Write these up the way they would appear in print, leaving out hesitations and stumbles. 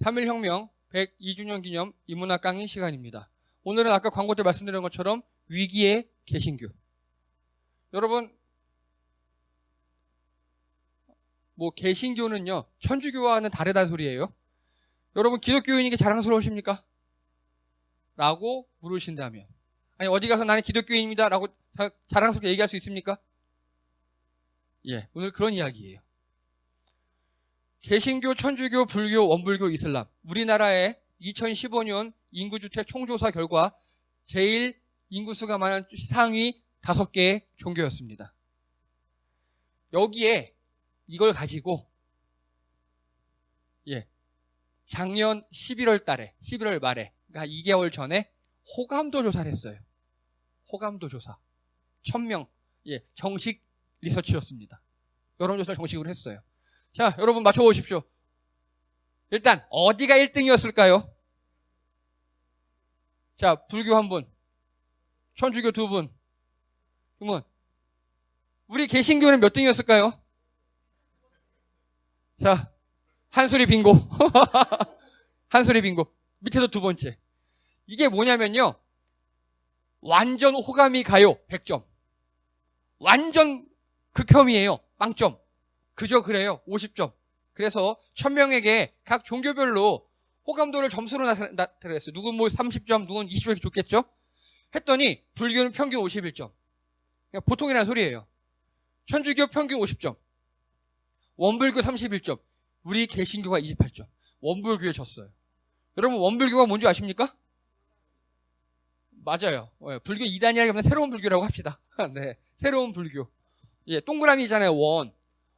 3.1혁명 102주년 기념 인문학 강의 시간입니다. 오늘은 아까 광고 때 말씀드린 것처럼 위기의 개신교. 여러분, 개신교는요, 천주교와는 다르다는 소리예요. 여러분, 기독교인이게 자랑스러우십니까? 라고 물으신다면, 아니, 어디 가서 나는 기독교인입니다. 라고 자랑스럽게 얘기할 수 있습니까? 예, 오늘 그런 이야기예요. 개신교, 천주교, 불교, 원불교, 이슬람. 우리나라의 2015년 인구주택 총조사 결과 제일 인구수가 많은 상위 5개의 종교였습니다. 여기에 이걸 가지고 작년 11월 달에, 11월 말에, 그러니까 2개월 전에 호감도 조사를 했어요. 호감도 조사. 1000명, 정식 리서치였습니다. 여론조사를 정식으로 했어요. 자, 여러분 맞춰보십시오. 일단 어디가 1등이었을까요? 자, 불교 한 분, 천주교 2분. 그러면 우리 개신교는 몇 등이었을까요? 자, 한소리 빙고. 한소리 빙고. 밑에서 2번째. 이게 뭐냐면요, 완전 호감이 가요. 100점. 완전 극혐이에요. 빵점. 그저 그래요. 50점. 그래서 1000명에게 각 종교별로 호감도를 점수로 나타냈어요. 누군 30점, 누군 20점 이렇게 줬겠죠? 했더니 불교는 평균 51점. 그러니까 보통이라는 소리예요. 천주교 평균 50점. 원불교 31점. 우리 개신교가 28점. 원불교에 졌어요. 여러분, 원불교가 뭔지 아십니까? 맞아요. 불교 2단이라기보다는 새로운 불교라고 합시다. 네, 새로운 불교. 동그라미잖아요.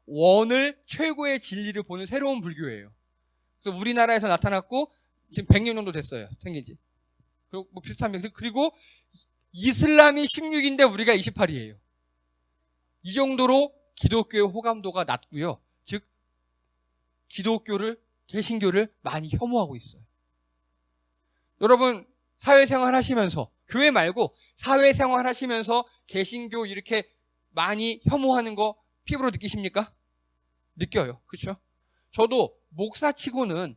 원을 최고의 진리를 보는 새로운 불교예요. 그래서 우리나라에서 나타났고 지금 100년 정도 됐어요. 생긴 지. 그리고 비슷합니다. 그리고 이슬람이 16인데 우리가 28이에요. 이 정도로 기독교의 호감도가 낮고요. 즉 기독교를, 개신교를 많이 혐오하고 있어요. 여러분, 사회생활 하시면서, 교회 말고 사회생활 하시면서 개신교 이렇게 많이 혐오하는 거 피부로 느끼십니까? 느껴요. 그렇죠? 저도 목사치고는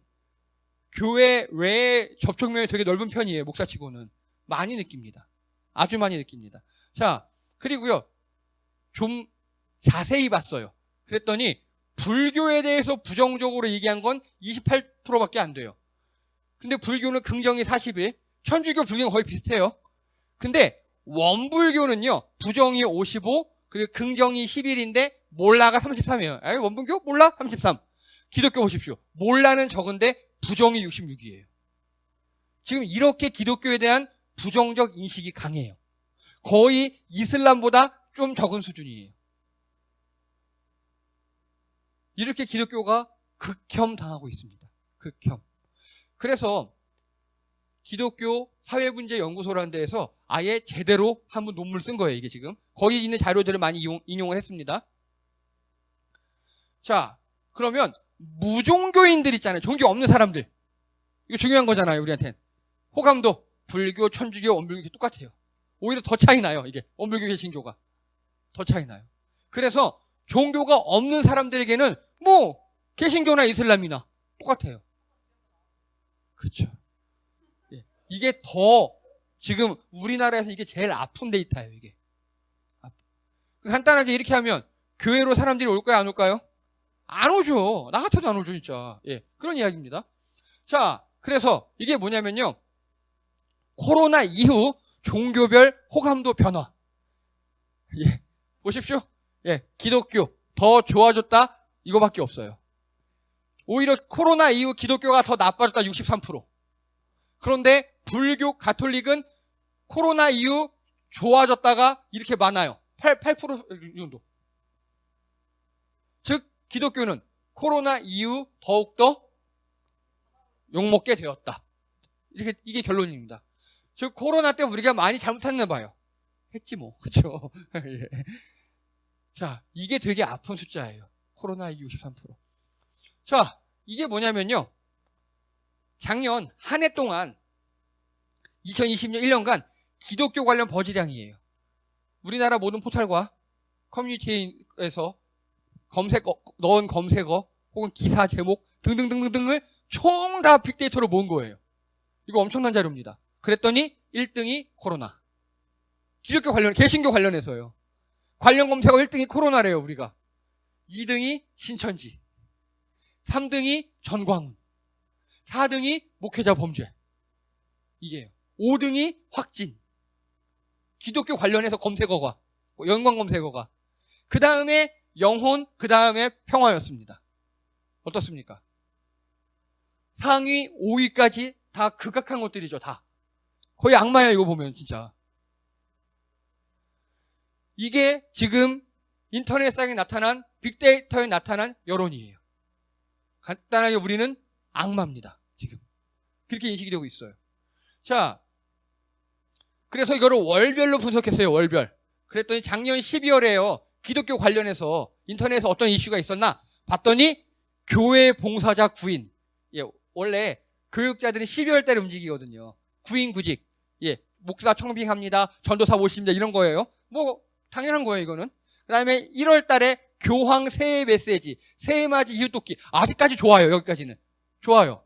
교회 외에 접촉면이 되게 넓은 편이에요. 목사치고는 많이 느낍니다. 아주 많이 느낍니다. 자, 그리고요, 좀 자세히 봤어요. 그랬더니 불교에 대해서 부정적으로 얘기한 건 28%밖에 안 돼요. 근데 불교는 긍정이 41, 천주교, 불교는 거의 비슷해요. 근데 원불교는요, 부정이 55, 그리고 긍정이 11인데 몰라가 33이에요. 원불교? 몰라? 33. 기독교 보십시오. 몰라는 적은데 부정이 66이에요. 지금 이렇게 기독교에 대한 부정적 인식이 강해요. 거의 이슬람보다 좀 적은 수준이에요. 이렇게 기독교가 극혐당하고 있습니다. 극혐. 그래서 기독교 사회문제연구소라는 데에서 아예 제대로 한번 논문을 쓴 거예요. 이게 지금 거기 있는 자료들을 많이 인용을 했습니다. 자, 그러면 무종교인들 있잖아요. 종교 없는 사람들. 이거 중요한 거잖아요. 우리한테는. 호감도 불교, 천주교, 원불교 똑같아요. 오히려 더 차이 나요. 이게 원불교, 개신교가 더 차이 나요. 그래서 종교가 없는 사람들에게는 개신교나 이슬람이나 똑같아요. 그렇죠. 이게 더 지금 우리나라에서 이게 제일 아픈 데이터예요. 이게 간단하게 이렇게 하면 교회로 사람들이 올까요, 안 올까요? 안 오죠. 나 같아도 안 오죠, 진짜. 그런 이야기입니다. 자, 그래서 이게 뭐냐면요, 코로나 이후 종교별 호감도 변화. 보십시오. 기독교 더 좋아졌다, 이거밖에 없어요. 오히려 코로나 이후 기독교가 더 나빠졌다, 63%. 그런데 불교, 가톨릭은 코로나 이후 좋아졌다가 이렇게 많아요. 8% 정도. 즉 기독교는 코로나 이후 더욱더 욕먹게 되었다. 이게 결론입니다. 즉 코로나 때 우리가 많이 잘못했나 봐요. 했지 뭐. 그렇죠? 자, 이게 되게 아픈 숫자예요. 코로나 이후 63%. 자, 이게 뭐냐면요, 작년 한 해 동안 2020년 1년간 기독교 관련 버즈량이에요. 우리나라 모든 포털과 커뮤니티에서 넣은 검색어 혹은 기사 제목 등등등등을 총 다 빅데이터로 모은 거예요. 이거 엄청난 자료입니다. 그랬더니 1등이 코로나. 기독교 관련, 개신교 관련해서요. 관련 검색어 1등이 코로나래요, 우리가. 2등이 신천지. 3등이 전광훈. 4등이 목회자 범죄. 이게요. 5등이 확진. 기독교 관련해서 검색어가, 연관 검색어가. 그 다음에 영혼, 그 다음에 평화였습니다. 어떻습니까? 상위 5위까지 다 극악한 것들이죠, 다. 거의 악마야, 이거 보면, 진짜. 이게 지금 인터넷상에 나타난, 빅데이터에 나타난 여론이에요. 간단하게 우리는 악마입니다, 지금. 그렇게 인식이 되고 있어요. 자, 그래서 이거를 월별로 분석했어요, 월별. 그랬더니 작년 12월에요, 기독교 관련해서 인터넷에서 어떤 이슈가 있었나 봤더니 교회 봉사자 구인. 예, 원래 교육자들은 12월 달에 움직이거든요. 구인 구직. 예, 목사 청빙합니다. 전도사 모십니다. 이런 거예요. 뭐 당연한 거예요, 이거는. 그다음에 1월 달에 교황 새해 메시지, 새해 맞이 이웃 돕기. 아직까지 좋아요, 여기까지는. 좋아요.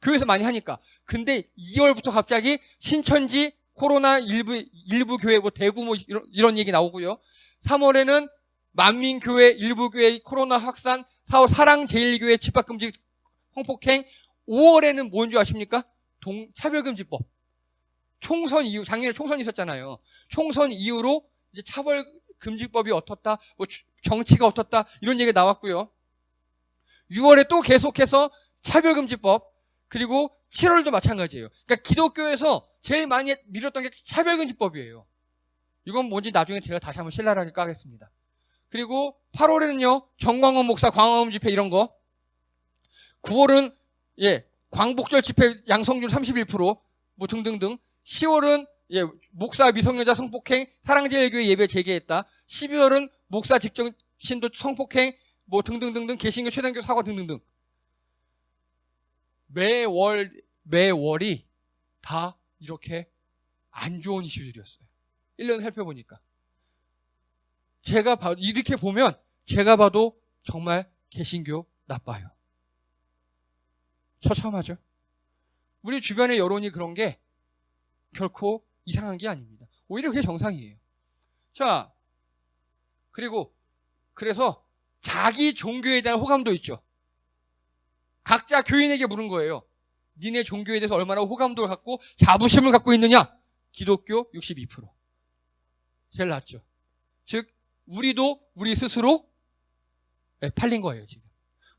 교회에서 많이 하니까. 근데 2월부터 갑자기 신천지 코로나 일부 교회 뭐 대구 뭐 이런 얘기 나오고요. 3월에는 만민교회 일부 교회 코로나 확산, 4월 사랑제일교회 집합금지 성폭행, 5월에는 뭔지 아십니까? 차별금지법. 총선 이후, 작년에 총선 있었잖아요. 총선 이후로 이제 차별금지법이 어떻다, 뭐 정치가 어떻다, 이런 얘기가 나왔고요. 6월에 또 계속해서 차별금지법, 그리고 7월도 마찬가지예요. 그러니까 기독교에서 제일 많이 밀었던 게 차별금지법이에요. 이건 뭔지 나중에 제가 다시 한번 신랄하게 까겠습니다. 그리고 8월에는요, 정광훈 목사 광화문 집회 이런 거. 9월은, 예, 광복절 집회 양성률 31%, 뭐 등등등. 10월은, 예, 목사 미성년자 성폭행, 사랑제일교회 예배 재개했다. 12월은 목사 직접 신도 성폭행, 뭐 등등등등, 개신교 최단교 사과 등등등. 매월이 다 이렇게 안 좋은 이슈들이었어요. 1년 살펴보니까. 이렇게 보면 제가 봐도 정말 개신교 나빠요. 처참하죠? 우리 주변의 여론이 그런 게 결코 이상한 게 아닙니다. 오히려 그게 정상이에요. 자, 그래서 자기 종교에 대한 호감도 있죠. 각자 교인에게 물은 거예요. 니네 종교에 대해서 얼마나 호감도를 갖고 자부심을 갖고 있느냐? 기독교 62%. 제일 낮죠. 즉, 우리도 우리 스스로 팔린 거예요, 지금.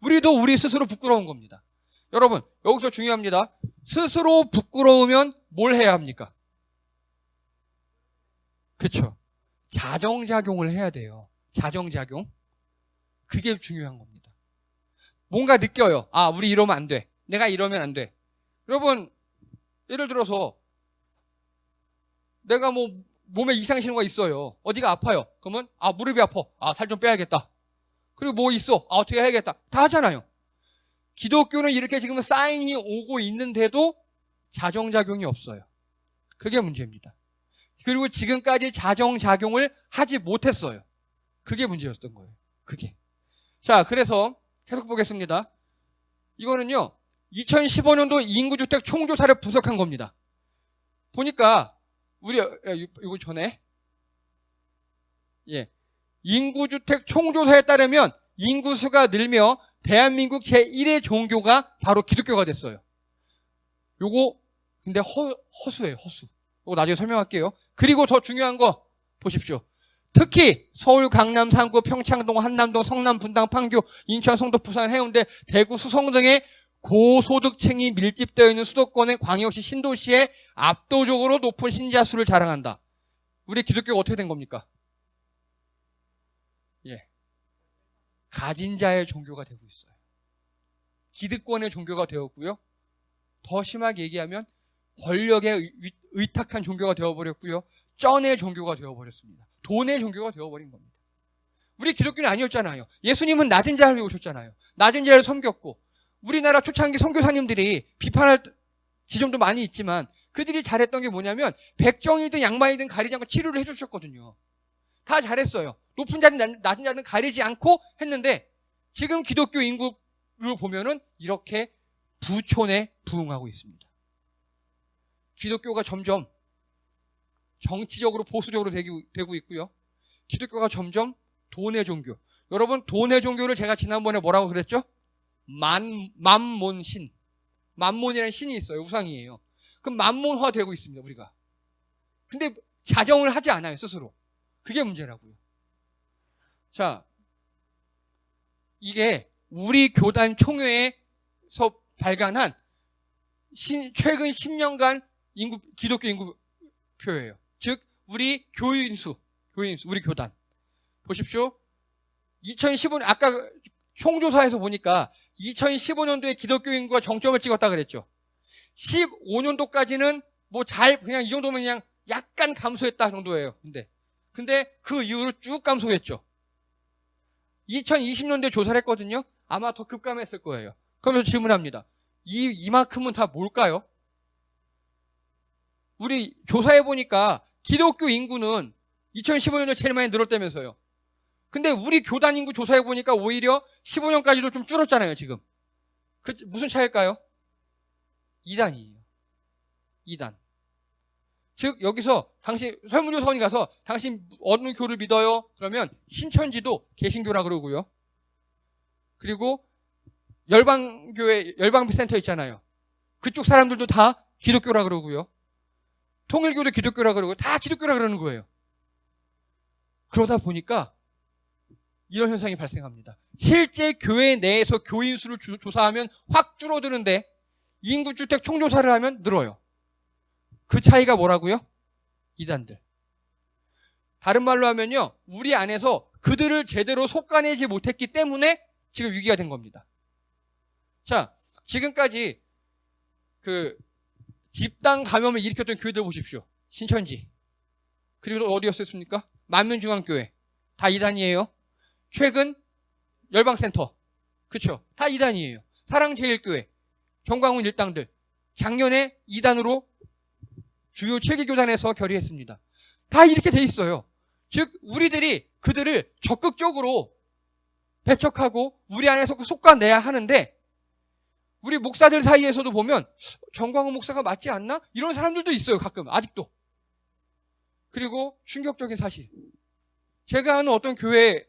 우리도 우리 스스로 부끄러운 겁니다. 여러분, 여기서 중요합니다. 스스로 부끄러우면 뭘 해야 합니까? 그렇죠. 자정작용을 해야 돼요. 자정작용. 그게 중요한 겁니다. 뭔가 느껴요. 아, 우리 이러면 안 돼. 내가 이러면 안 돼. 여러분, 예를 들어서 내가 뭐 몸에 이상 신호가 있어요. 어디가 아파요. 그러면 무릎이 아파. 살 좀 빼야겠다. 그리고 뭐 있어. 어떻게 해야겠다. 다 하잖아요. 기독교는 이렇게 지금 사인이 오고 있는데도 자정작용이 없어요. 그게 문제입니다. 그리고 지금까지 자정작용을 하지 못했어요. 그게 문제였던 거예요. 그게. 자, 그래서 계속 보겠습니다. 이거는요, 2015년도 인구주택 총조사를 분석한 겁니다. 보니까 이거 전에 인구주택 총조사에 따르면 인구수가 늘며 대한민국 제1의 종교가 바로 기독교가 됐어요. 요거 근데 허수예요, 허수. 이거 나중에 설명할게요. 그리고 더 중요한 거 보십시오. 특히 서울, 강남, 상구, 평창동, 한남동, 성남, 분당, 판교, 인천, 송도, 부산, 해운대, 대구, 수성 등의 고소득층이 밀집되어 있는 수도권의 광역시 신도시에 압도적으로 높은 신자 수를 자랑한다. 우리 기독교가 어떻게 된 겁니까? 가진 자의 종교가 되고 있어요. 기득권의 종교가 되었고요. 더 심하게 얘기하면 권력에 의탁한 종교가 되어버렸고요. 쩐의 종교가 되어버렸습니다. 돈의 종교가 되어버린 겁니다. 우리 기독교는 아니었잖아요. 예수님은 낮은 자를 오셨잖아요. 낮은 자를 섬겼고, 우리나라 초창기 선교사님들이 비판할 지점도 많이 있지만 그들이 잘했던 게 뭐냐면 백정이든 양반이든 가리지 않고 치료를 해주셨거든요. 다 잘했어요. 높은 자든 낮은 자든 가리지 않고 했는데 지금 기독교 인구를 보면은 이렇게 부촌에 부응하고 있습니다. 기독교가 점점 정치적으로 보수적으로 되고 있고요. 기독교가 점점 돈의 종교. 여러분, 돈의 종교를 제가 지난번에 뭐라고 그랬죠? 만몬신. 만몬이라는 신이 있어요. 우상이에요. 그럼 만몬화 되고 있습니다, 우리가. 근데 자정을 하지 않아요, 스스로. 그게 문제라고요. 자, 이게 우리 교단 총회에서 발간한 최근 10년간 기독교 인구표예요. 즉, 우리 교인수, 우리 교단. 보십시오. 2015년, 아까 총조사에서 보니까 2015년도에 기독교 인구가 정점을 찍었다 그랬죠. 15년도까지는 그냥 이 정도면 그냥 약간 감소했다 정도예요. 근데 그 이후로 쭉 감소했죠. 2020년도에 조사를 했거든요. 아마 더 급감했을 거예요. 그러면서 질문합니다. 이만큼은 다 뭘까요? 우리 조사해보니까 기독교 인구는 2015년도에 제일 많이 늘었다면서요. 근데 우리 교단 인구 조사해보니까 오히려 15년까지도 좀 줄었잖아요, 지금. 무슨 차이일까요? 이단이에요. 이단. 즉, 여기서 설문조사원이 가서 당신 어느 교를 믿어요? 그러면 신천지도 개신교라 그러고요. 그리고 열방센터 있잖아요. 그쪽 사람들도 다 기독교라 그러고요. 통일교도 기독교라 그러고 다 기독교라 그러는 거예요. 그러다 보니까 이런 현상이 발생합니다. 실제 교회 내에서 교인 수를 조사하면 확 줄어드는데 인구주택 총조사를 하면 늘어요. 그 차이가 뭐라고요? 이단들. 다른 말로 하면요, 우리 안에서 그들을 제대로 속아내지 못했기 때문에 지금 위기가 된 겁니다. 자, 지금까지 집단 감염을 일으켰던 교회들 보십시오. 신천지. 그리고 또 어디였습니까? 만민중앙교회. 다 이단이에요. 최근 열방센터. 그쵸? 다 이단이에요. 사랑제일교회, 정광훈 일당들. 작년에 이단으로 주요 7개 교단에서 결의했습니다. 다 이렇게 돼 있어요. 즉, 우리들이 그들을 적극적으로 배척하고 우리 안에서 속아내야 하는데, 우리 목사들 사이에서도 보면 정광훈 목사가 맞지 않나? 이런 사람들도 있어요, 가끔. 아직도. 그리고 충격적인 사실. 제가 아는 어떤 교회에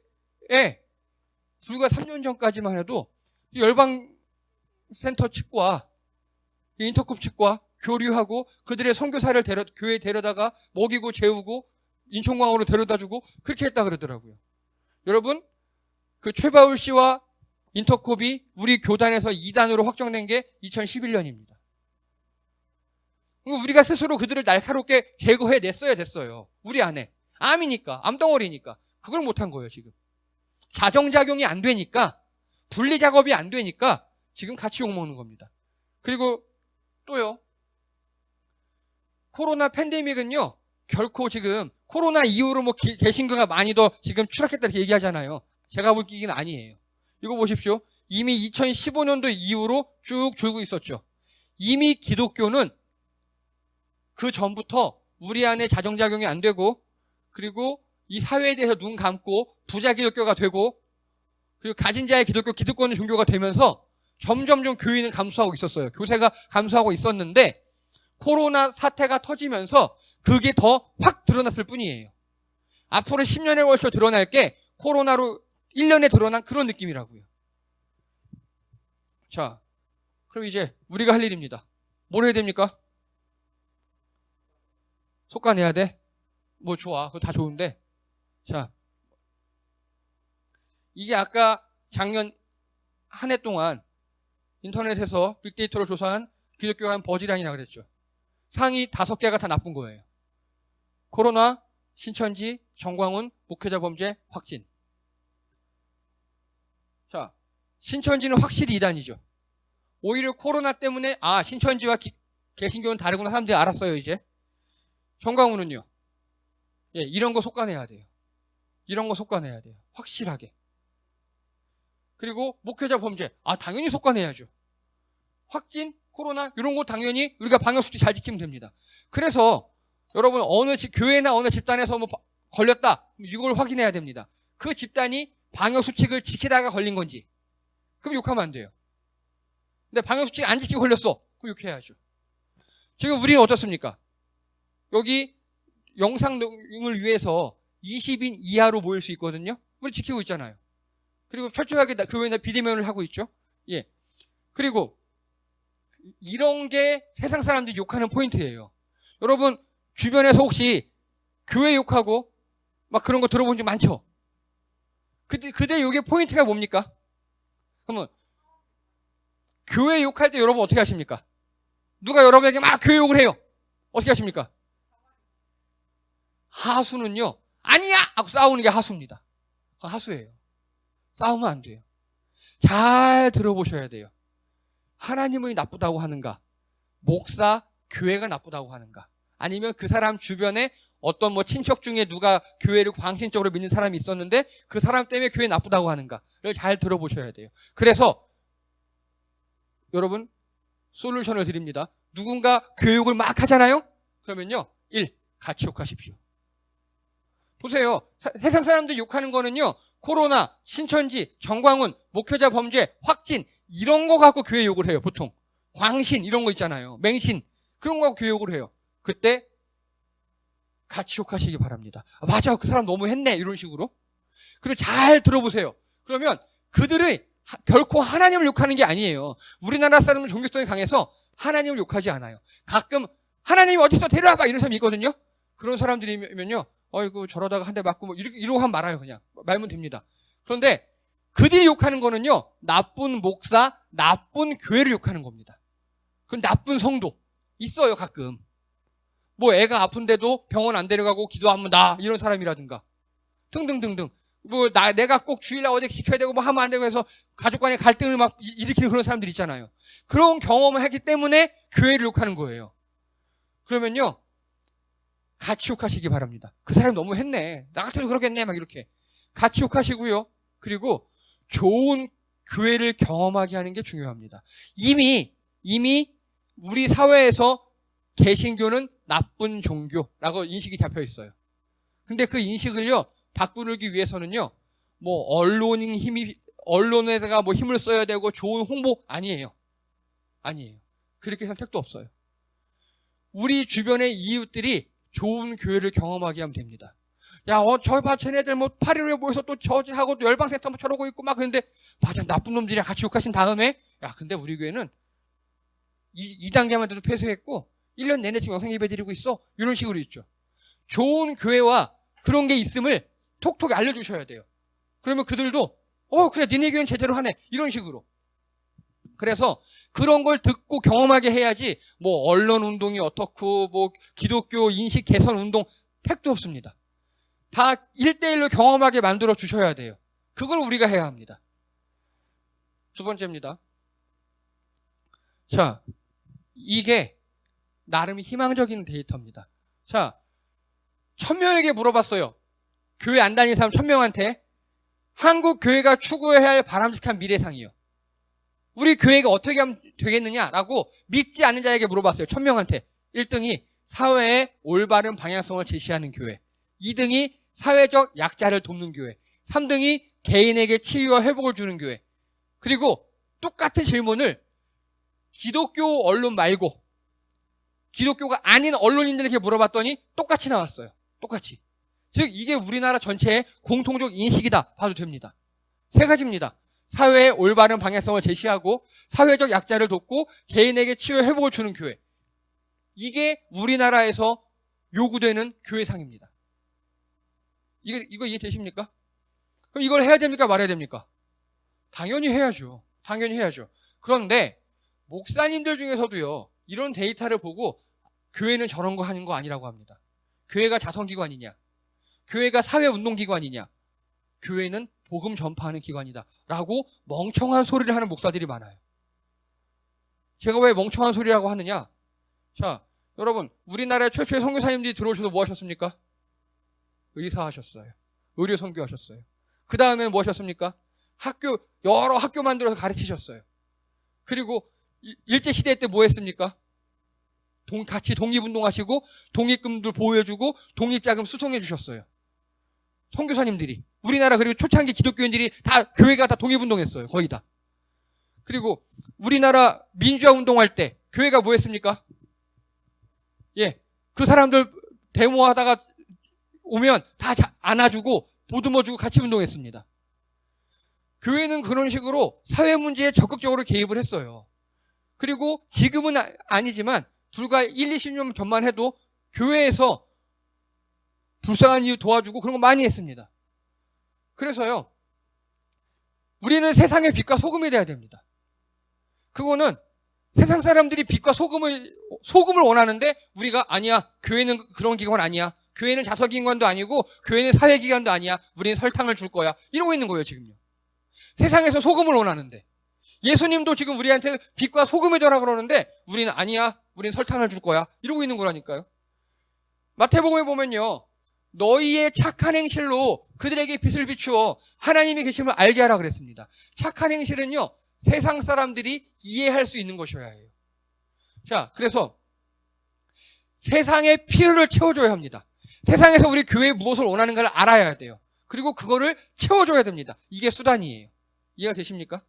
불과 3년 전까지만 해도 열방센터 측과 인터컵 측과 교류하고 그들의 선교사를 교회에 데려다가 먹이고 재우고 인천광으로 데려다주고 그렇게 했다 그러더라고요. 여러분, 그 최바울 씨와 인터컵이 우리 교단에서 2단으로 확정된 게 2011년입니다. 우리가 스스로 그들을 날카롭게 제거해냈어야 됐어요. 우리 안에. 암이니까, 암덩어리니까. 그걸 못한 거예요, 지금. 자정작용이 안 되니까, 분리작업이 안 되니까 지금 같이 욕먹는 겁니다. 그리고 또요. 코로나 팬데믹은요, 결코 지금 코로나 이후로 개신교가 많이 더 지금 추락했다 이렇게 얘기하잖아요. 제가 볼 기기는 아니에요. 이거 보십시오. 이미 2015년도 이후로 쭉 줄고 있었죠. 이미 기독교는 그 전부터 우리 안에 자정작용이 안 되고, 그리고 이 사회에 대해서 눈 감고 부자 기독교가 되고, 그리고 가진 자의 기득권의 종교가 되면서 점점점 교인은 감소하고 있었어요. 교세가 감소하고 있었는데 코로나 사태가 터지면서 그게 더 확 드러났을 뿐이에요. 앞으로 10년에 걸쳐 드러날 게 코로나로 1년에 드러난 그런 느낌이라고요. 자, 그럼 이제 우리가 할 일입니다. 뭘 해야 됩니까? 속아내야 돼? 좋아. 그거 다 좋은데. 자, 이게 아까 작년 한 해 동안 인터넷에서 빅데이터로 조사한 기독교가 한 버즈라인이라고 그랬죠. 상위 5개가 다 나쁜 거예요. 코로나, 신천지, 정광훈, 목회자 범죄, 확진. 자, 신천지는 확실히 이단이죠. 오히려 코로나 때문에 신천지와 개신교는 다르구나 사람들이 알았어요, 이제. 정광훈은요. 예, 이런 거 속아내야 돼요. 이런 거 속아내야 돼요. 확실하게. 그리고 목회자 범죄. 당연히 속아내야죠. 확진, 코로나 이런 거 당연히 우리가 방역수칙 잘 지키면 됩니다. 그래서 여러분 어느 교회나 어느 집단에서 걸렸다. 이걸 확인해야 됩니다. 그 집단이 방역수칙을 지키다가 걸린 건지. 그럼 욕하면 안 돼요. 근데 방역수칙 안 지키고 걸렸어. 그럼 욕해야죠. 지금 우리는 어떻습니까? 여기 영상을 위해서 20인 이하로 모일 수 있거든요. 우리 지키고 있잖아요. 그리고 철저하게 교회나 비대면을 하고 있죠. 예. 그리고 이런 게 세상 사람들이 욕하는 포인트예요. 여러분 주변에서 혹시 교회 욕하고 막 그런 거 들어본 적 많죠? 그때 욕의 포인트가 뭡니까? 그러면 교회 욕할 때 여러분 어떻게 하십니까? 누가 여러분에게 막 교회 욕을 해요. 어떻게 하십니까? 하수는요, 아니야! 하고 싸우는 게 하수입니다. 하수예요. 싸우면 안 돼요. 잘 들어보셔야 돼요. 하나님이 나쁘다고 하는가? 목사, 교회가 나쁘다고 하는가? 아니면 그 사람 주변에 어떤 뭐 친척 중에 누가 교회를 광신적으로 믿는 사람이 있었는데 그 사람 때문에 교회 나쁘다고 하는가를 잘 들어보셔야 돼요. 그래서 여러분 솔루션을 드립니다. 누군가 교육을 막 하잖아요? 그러면요. 1. 같이 욕하십시오. 보세요. 세상 사람들 욕하는 거는요. 코로나, 신천지, 정광훈, 목회자 범죄, 확진 이런 거 갖고 교회 욕을 해요. 보통. 광신 이런 거 있잖아요. 맹신 그런 거 갖고 교회 욕을 해요. 그때 같이 욕하시기 바랍니다. 맞아, 그 사람 너무 했네 이런 식으로. 그리고 잘 들어보세요. 그러면 그들의 결코 하나님을 욕하는 게 아니에요. 우리나라 사람은 종교성이 강해서 하나님을 욕하지 않아요. 가끔 하나님이 어디서 데려와봐 이런 사람이 있거든요. 그런 사람들이면요. 어이구 저러다가 한 대 맞고 뭐 이러고 하면 말아요. 그냥 말면 됩니다. 그런데 그들이 욕하는 거는요. 나쁜 목사, 나쁜 교회를 욕하는 겁니다. 그건 나쁜 성도 있어요. 가끔. 뭐 애가 아픈데도 병원 안 데려가고 기도하면 나 이런 사람이라든가 등등등등. 뭐 내가 꼭 주일날 어디 지켜야 되고 뭐 하면 안 되고 해서 가족 간의 갈등을 막 일으키는 그런 사람들 있잖아요. 그런 경험을 했기 때문에 교회를 욕하는 거예요. 그러면요. 같이 욕하시기 바랍니다. 그 사람이 너무 했네. 나 같아도 그렇겠네. 막 이렇게. 같이 욕하시고요. 그리고 좋은 교회를 경험하게 하는 게 중요합니다. 이미 우리 사회에서 개신교는 나쁜 종교라고 인식이 잡혀 있어요. 근데 그 인식을요, 바꾸기 위해서는요, 뭐, 언론에다가 뭐 힘을 써야 되고 좋은 홍보 아니에요. 아니에요. 그렇게 선택도 없어요. 우리 주변의 이웃들이 좋은 교회를 경험하게 하면 됩니다. 야, 저 봐, 쟤네들 뭐 8.15에 모여서 또 저지하고 또 열방센터 뭐 저러고 있고 막 그런데, 맞아, 나쁜 놈들이랑 같이 욕하신 다음에, 야, 근데 우리 교회는 2단계만 돼도 폐쇄했고, 1년 내내 지금 영상 예배 드리고 있어. 이런 식으로 있죠. 좋은 교회와 그런 게 있음을 톡톡 알려주셔야 돼요. 그러면 그들도, 그래, 니네 교회는 제대로 하네. 이런 식으로. 그래서 그런 걸 듣고 경험하게 해야지, 뭐, 언론 운동이 어떻고, 뭐, 기독교 인식 개선 운동, 택도 없습니다. 다 1대1로 경험하게 만들어 주셔야 돼요. 그걸 우리가 해야 합니다. 두 번째입니다. 자, 이게 나름 희망적인 데이터입니다. 자, 1000명에게 물어봤어요. 교회 안 다니는 사람 1000명한테 한국 교회가 추구해야 할 바람직한 미래상이요. 우리 교회가 어떻게 하면 되겠느냐라고 믿지 않는 자에게 물어봤어요. 1000명한테. 1등이 사회의 올바른 방향성을 제시하는 교회. 2등이 사회적 약자를 돕는 교회. 3등이 개인에게 치유와 회복을 주는 교회. 그리고 똑같은 질문을 기독교 언론 말고 기독교가 아닌 언론인들에게 물어봤더니 똑같이 나왔어요. 똑같이. 즉 이게 우리나라 전체의 공통적 인식이다 봐도 됩니다. 세 가지입니다. 사회의 올바른 방향성을 제시하고 사회적 약자를 돕고 개인에게 치유와 회복을 주는 교회. 이게 우리나라에서 요구되는 교회상입니다. 이거 이해되십니까? 그럼 이걸 해야 됩니까? 말아야 됩니까? 당연히 해야죠. 당연히 해야죠. 그런데 목사님들 중에서도요. 이런 데이터를 보고 교회는 저런 거 하는 거 아니라고 합니다. 교회가 자선기관이냐? 교회가 사회운동기관이냐? 교회는 복음 전파하는 기관이다. 라고 멍청한 소리를 하는 목사들이 많아요. 제가 왜 멍청한 소리라고 하느냐? 자, 여러분, 우리나라의 최초의 선교사님들이 들어오셔서 뭐 하셨습니까? 의사하셨어요. 의료 선교하셨어요. 그 다음에는 뭐 하셨습니까? 여러 학교 만들어서 가르치셨어요. 그리고 일제시대 때 뭐 했습니까? 같이 독립운동하시고 독립금들 보호해주고 독립자금 수송해 주셨어요. 선교사님들이. 우리나라 그리고 초창기 기독교인들이 다 교회가 다 독립운동했어요. 거의 다. 그리고 우리나라 민주화 운동할 때 교회가 뭐 했습니까? 예, 그 사람들 데모하다가 오면 다 안아주고 보듬어주고 같이 운동했습니다. 교회는 그런 식으로 사회 문제에 적극적으로 개입을 했어요. 그리고 지금은 아니지만 불과 1, 20년 전만 해도 교회에서 불쌍한 이유 도와주고 그런 거 많이 했습니다. 그래서요, 우리는 세상의 빛과 소금이 돼야 됩니다. 그거는 세상 사람들이 빛과 소금을 원하는데 우리가 아니야, 교회는 그런 기관 아니야, 교회는 자서기관도 아니고 교회는 사회기관도 아니야, 우리는 설탕을 줄 거야, 이러고 있는 거예요. 지금요. 세상에서 소금을 원하는데 예수님도 지금 우리한테 빛과 소금이 되라 그러는데 우리는 아니야, 우리는 설탕을 줄 거야, 이러고 있는 거라니까요. 마태복음에 보면요, 너희의 착한 행실로 그들에게 빛을 비추어 하나님이 계심을 알게 하라 그랬습니다. 착한 행실은요, 세상 사람들이 이해할 수 있는 것이어야 해요. 자, 그래서 세상의 필요를 채워줘야 합니다. 세상에서 우리 교회에 무엇을 원하는 걸 알아야 돼요. 그리고 그거를 채워줘야 됩니다. 이게 수단이에요. 이해가 되십니까?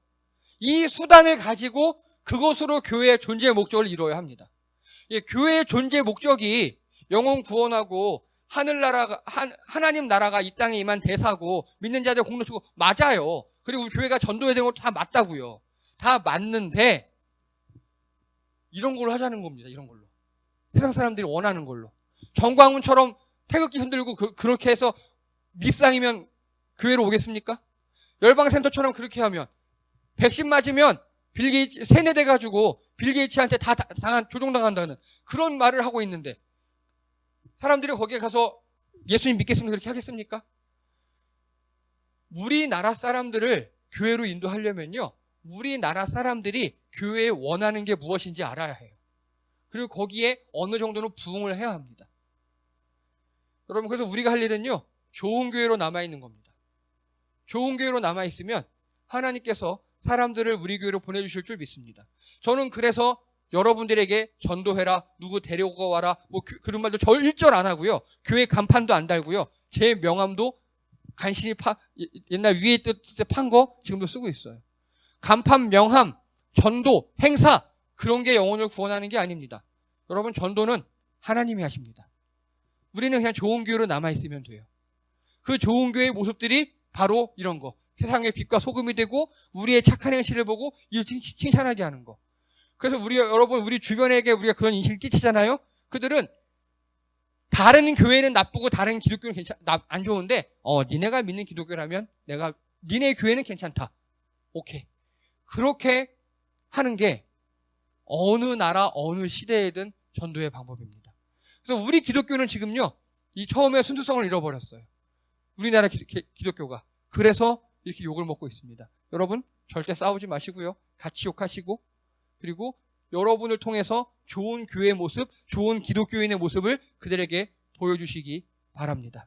이 수단을 가지고 그것으로 교회의 존재의 목적을 이루어야 합니다. 예, 교회의 존재의 목적이 영혼 구원하고 하늘나라가, 하나님 나라가 이 땅에 임한 대사고 믿는 자들 공로치고 맞아요. 그리고 우리 교회가 전도해야 되는 것도 다 맞다고요. 다 맞는데 이런 걸로 하자는 겁니다. 이런 걸로. 세상 사람들이 원하는 걸로. 정광훈처럼 태극기 흔들고 그렇게 해서 밉상이면 교회로 오겠습니까? 열방센터처럼 그렇게 하면 백신 맞으면 빌 게이츠 세뇌돼가지고 빌 게이츠한테 다 조종당한다는 그런 말을 하고 있는데 사람들이 거기에 가서 예수님 믿겠습니다 그렇게 하겠습니까? 우리나라 사람들을 교회로 인도하려면요, 우리나라 사람들이 교회에 원하는 게 무엇인지 알아야 해요. 그리고 거기에 어느 정도는 부응을 해야 합니다. 여러분, 그래서 우리가 할 일은요, 좋은 교회로 남아있는 겁니다. 좋은 교회로 남아있으면 하나님께서 사람들을 우리 교회로 보내주실 줄 믿습니다. 저는 그래서 여러분들에게 전도해라, 누구 데려가 와라, 뭐 그런 말도 저 일절 안 하고요. 교회 간판도 안 달고요. 제 명함도 간신히 옛날 위에 있을 때 판 거 지금도 쓰고 있어요. 간판, 명함, 전도, 행사, 그런 게 영혼을 구원하는 게 아닙니다. 여러분, 전도는 하나님이 하십니다. 우리는 그냥 좋은 교회로 남아있으면 돼요. 그 좋은 교회의 모습들이 바로 이런 거. 세상의 빛과 소금이 되고 우리의 착한 행실을 보고 이웃을 칭찬하게 하는 거. 그래서 여러분, 우리 주변에게 우리가 그런 인식을 끼치잖아요. 그들은 다른 교회는 나쁘고 다른 기독교는 안 좋은데 니네가 믿는 기독교라면 니네 교회는 괜찮다. 오케이. 그렇게 하는 게 어느 나라 어느 시대에든 전도의 방법입니다. 그래서 우리 기독교는 지금요, 이 처음에 순수성을 잃어버렸어요. 우리나라 기독교가. 그래서 이렇게 욕을 먹고 있습니다. 여러분, 절대 싸우지 마시고요. 같이 욕하시고, 그리고 여러분을 통해서 좋은 교회의 모습, 좋은 기독교인의 모습을 그들에게 보여주시기 바랍니다.